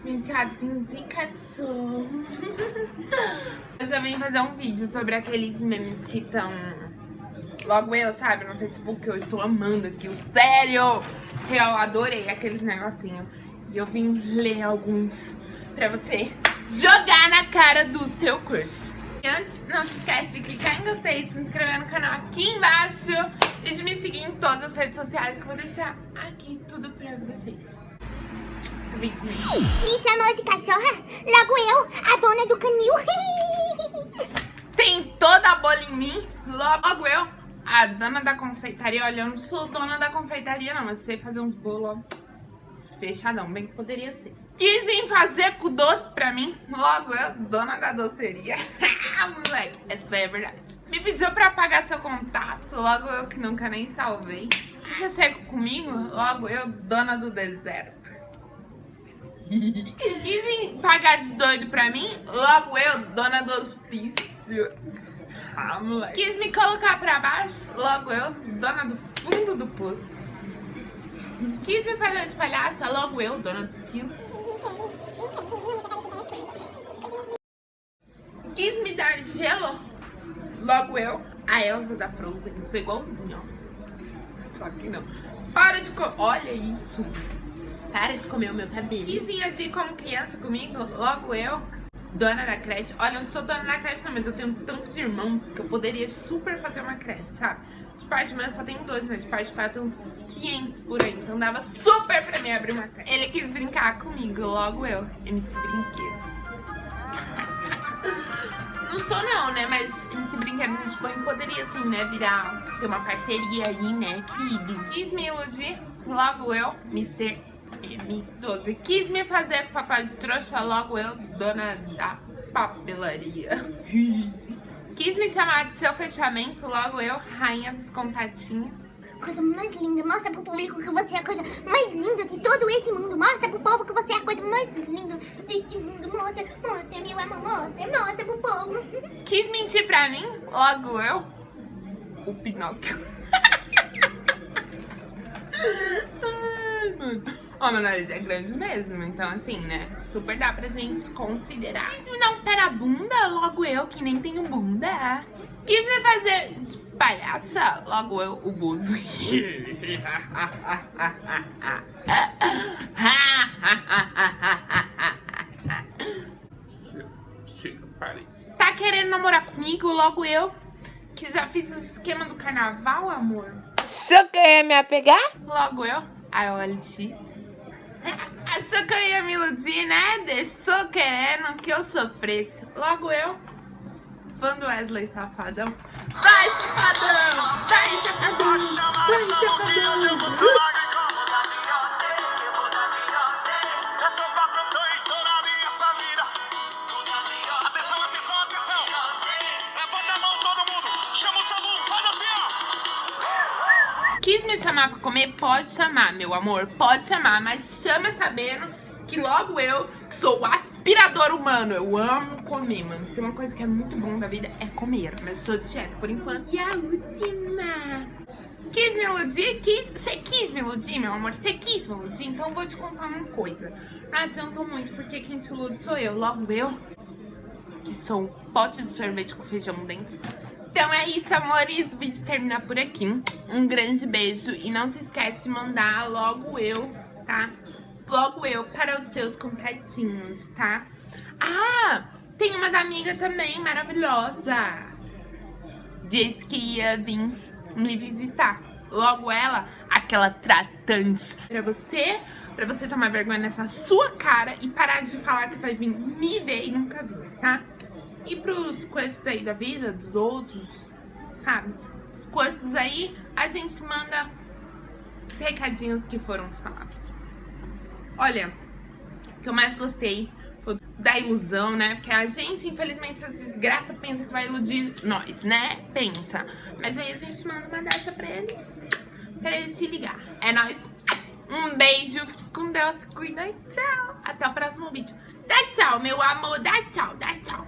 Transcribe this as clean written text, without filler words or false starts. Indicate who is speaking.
Speaker 1: penteados de indicação. Eu já vim fazer um vídeo sobre aqueles memes que estão... Logo eu, sabe, no Facebook, eu estou amando aquilo. Sério! Eu adorei aqueles negocinhos. E eu vim ler alguns pra você jogar na cara do seu crush. E antes, não se esquece de clicar em gostei, de se inscrever no canal aqui embaixo e de me seguir em todas as redes sociais, que eu vou deixar aqui tudo pra vocês.
Speaker 2: Me chamou de cachorra? Logo eu, a dona do canil.
Speaker 1: Tem toda a bola em mim, logo eu, a dona da confeitaria. Olha, eu não sou dona da confeitaria não, mas sei fazer uns bolos fechadão, bem que poderia ser. Quis vir fazer com doce pra mim, logo eu, dona da doceria. Moleque, essa daí é verdade. Me pediu pra apagar seu contato, logo eu que nunca nem salvei. Quis ser seco comigo, logo eu, dona do deserto. Quis vir pagar de doido pra mim, logo eu, dona do hospício. Moleque. Quis me colocar pra baixo, logo eu, dona do fundo do poço. Quis me fazer de palhaça, logo eu, dona do circo. Quis me dar gelo, logo eu, a Elsa da Frozen. Sou igualzinho, ó. Só que não. Para de comer. Olha isso. Para de comer o meu cabelo. Quis vir agir como criança comigo, logo eu, dona da creche. Olha, eu não sou dona da creche não, mas eu tenho tantos irmãos que eu poderia super fazer uma creche, sabe? De parte de mãe eu só tenho 2, mas de parte de pai eu tenho uns 500 por aí. Então dava super pra mim abrir uma creche. Ele quis brincar comigo, logo eu, MC Brinquedo. Não sou não, né? Mas MC Brinquedo, a gente poderia assim, né? Virar, ter uma parceria aí, né, querido? Quis me iludir, logo eu, Mr. M12. Quis me fazer com papai de trouxa, logo eu, dona da papelaria. Quis me chamar de seu fechamento, logo eu, rainha dos contatinhos.
Speaker 2: Coisa mais linda, mostra pro público que você é a coisa mais linda de todo esse mundo. Mostra pro povo que você é a coisa mais linda deste mundo. Mostra, mostra, meu amor, mostra pro povo.
Speaker 1: Quis mentir pra mim, logo eu, o Pinóquio. Ai, mano. Ó, meu nariz é grande mesmo, então assim, né, super dá pra gente considerar. Quis me dar um pé na bunda, logo eu, que nem tenho bunda. Quis me fazer de palhaça, logo eu, o buzo. Chega, parei. Tá querendo namorar comigo, logo eu, que já fiz o esquema do carnaval, amor.
Speaker 3: Só quer me apegar?
Speaker 1: Logo eu, a OLX. Achou que eu ia me iludir, né? Deixou querendo que eu sofresse. Logo eu, fã do Wesley Safadão. Vai, Safadão! Vai, Safadão! Vai, Safadão! Quis me chamar pra comer? Pode chamar, meu amor, pode chamar, mas chama sabendo que logo eu, que sou o aspirador humano, eu amo comer, mano. Se tem uma coisa que é muito bom da vida, é comer, mas eu sou de dieta por enquanto. E a última... Quis me iludir? Você quis me iludir, meu amor? Você quis me iludir? Então eu vou te contar uma coisa. Não adiantou muito, porque quem te ilude sou eu, logo eu, que sou um pote de sorvete com feijão dentro. Então é isso, amores, o vídeo termina por aqui. Um grande beijo e não se esquece de mandar logo eu, tá? Logo eu para os seus contatinhos, tá? Ah, tem uma da amiga também, maravilhosa. Disse que ia vir me visitar. Logo ela, aquela tratante. Pra você tomar vergonha nessa sua cara e parar de falar que vai vir me ver e nunca vir, tá? E pros coisas aí da vida, dos outros, sabe? Os coisas aí, a gente manda os recadinhos que foram falados. Olha, o que eu mais gostei foi da ilusão, né? Porque a gente, infelizmente, essa desgraça pensa que vai iludir nós, né? Pensa. Mas aí a gente manda uma dessa pra eles se ligar. É nóis. Um beijo, fique com Deus, cuida e tchau. Até o próximo vídeo. Dá tchau, meu amor, dá tchau, dá tchau.